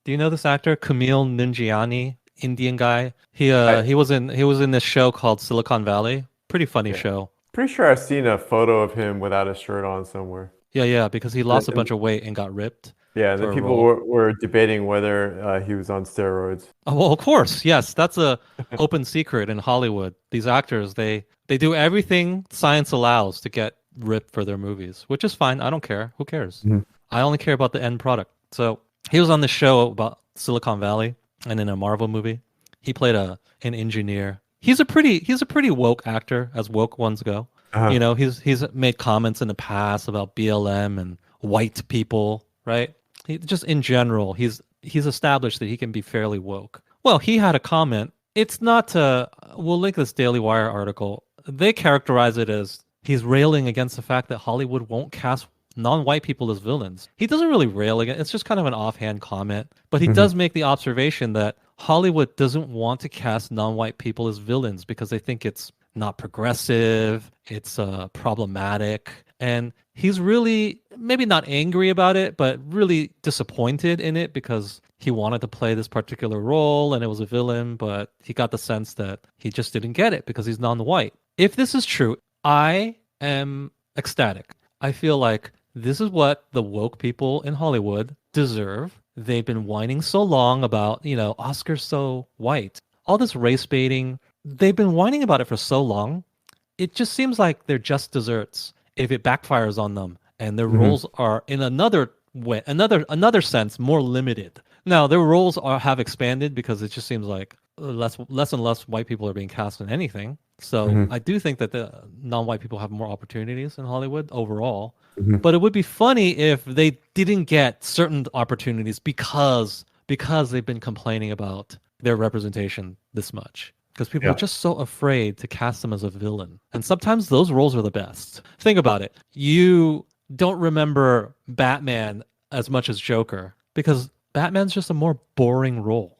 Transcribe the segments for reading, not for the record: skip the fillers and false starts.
Do you know this actor, Kumail Nanjiani, Indian guy? He I he was in this show called Silicon Valley. Pretty funny yeah, show. pretty sure I've seen a photo of him without a shirt on somewhere. Yeah, yeah, because he And, lost a bunch and of weight and got ripped yeah, and then for a people role. were debating whether he was on steroids. Oh, well, of course, yes, that's a open secret in Hollywood. These actors, they do everything science allows to get ripped for their movies, which is fine. I don't care. Who cares? Mhm. I only care about the end product. So he was on the show about Silicon Valley and in a Marvel movie. He played a an engineer. He's a pretty woke actor, as woke ones go. You Uh-huh. know, he's made comments in the past about BLM and white people, right? Just in general, he's established that he can be fairly woke. Well, he had a comment. It's not we'll link this Daily Wire article. They characterize it as he's railing against the fact that Hollywood won't cast non-white people as villains. He doesn't really rail against it's just kind of an offhand comment, but he Hmm. does make the observation that Hollywood doesn't want to cast non-white people as villains because they think it's not progressive, it's problematic, and he's really maybe not angry about it, but really disappointed in it because he wanted to play this particular role and it was a villain, but he got the sense that he just didn't get it because he's non-white. If this is true, I am ecstatic. I feel like this is what the woke people in Hollywood deserve. They've been whining so long about, Oscar's so white. All this race baiting, they've been whining about it for so long. It just seems like they're just desserts if it backfires on them and their Hmm. roles are in another way, another sense more limited. Now, their roles are have expanded because it just seems like less and less white people are being cast in anything. So Hmm. I do think that the non-white people have more opportunities in Hollywood overall. Hmm. But it would be funny if they didn't get certain opportunities because they've been complaining about their representation this much. Because people are Yeah. just so afraid to cast them as a villain. And sometimes those roles are the best. Think about it. You don't remember Batman as much as Joker because Batman's just a more boring role.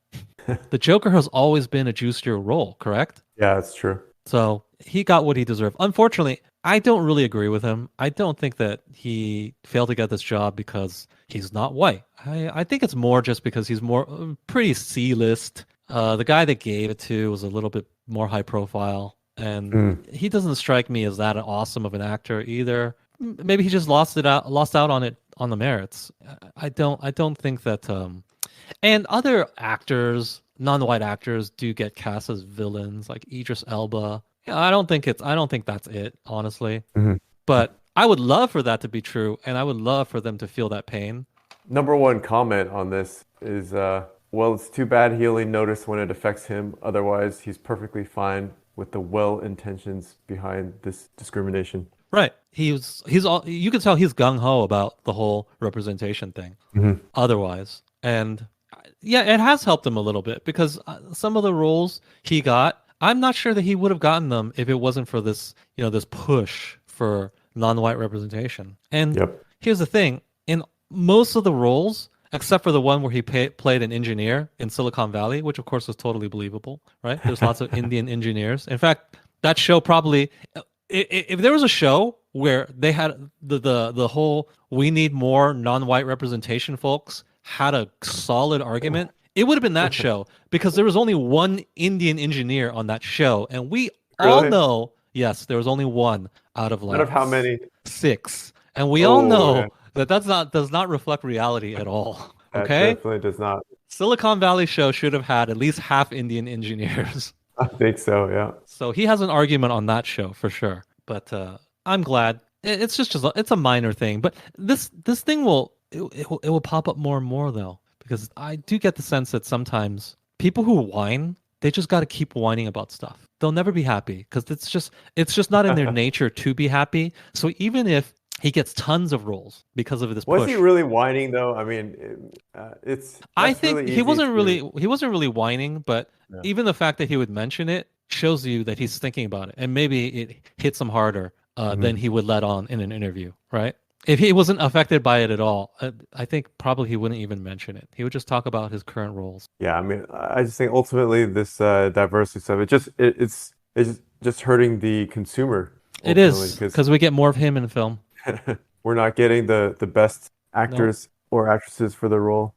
The Joker has always been a juicier role, correct? Yeah, that's true. So he got what he deserved. Unfortunately, I don't really agree with him. I don't think that he failed to get this job because he's not white. I think it's more just because he's more pretty C-list. The guy that gave it to was a little bit more high profile, and Mm. he doesn't strike me as that awesome of an actor either. Maybe he just lost out on it on the merits. I don't think that and other actors, non-white actors, do get cast as villains, like Idris Elba. Yeah, I don't think that's it, honestly. Mhm. But I would love for that to be true, and I would love for them to feel that pain. Number one comment on this is, well, it's too bad he only noticed when it affects him. Otherwise, he's perfectly fine with the well intentions behind this discrimination. Right. He's all you can tell he's gung ho about the whole representation thing. Hmm. Otherwise, and yeah, it has helped him a little bit because some of the roles he got, I'm not sure that he would have gotten them if it wasn't for this, this push for non-white representation. And Yep. here's the thing, in most of the roles, except for the one where he played an engineer in Silicon Valley, which of course was totally believable, right? There's lots of Indian engineers. In fact, that show probably, if there was a show where they had the whole we need more non-white representation folks had a solid argument, it would have been that show because there was only one Indian engineer on that show, and we all Really? know, yes, there was only one out of Out like of how many? six, and we all Oh, yeah. know that that's not does not reflect reality at all. That Okay, definitely does not. Silicon Valley show should have had at least half Indian engineers. I think so, yeah. So he has an argument on that show for sure. But I'm glad. It's just it's a minor thing, but this thing it will pop up more and more though because I do get the sense that sometimes people who whine they just got to keep whining about stuff. They'll never be happy because it's just not in their nature to be happy. So even if he gets tons of roles because of this Was he push, really whining though? I mean, it's I that's think really easy to. he wasn't really whining, but Yeah. even the fact that he would mention it shows you that he's thinking about it, and maybe it hits him harder than Mhm. he would let on in an interview, right? If he wasn't affected by it at all, I think probably he wouldn't even mention it. He would just talk about his current roles. Yeah, I mean, I just think ultimately this diversity stuff, it's just hurting the consumer It ultimately is because because we get more of him in film. we're not getting the best No, actors or actresses for the role.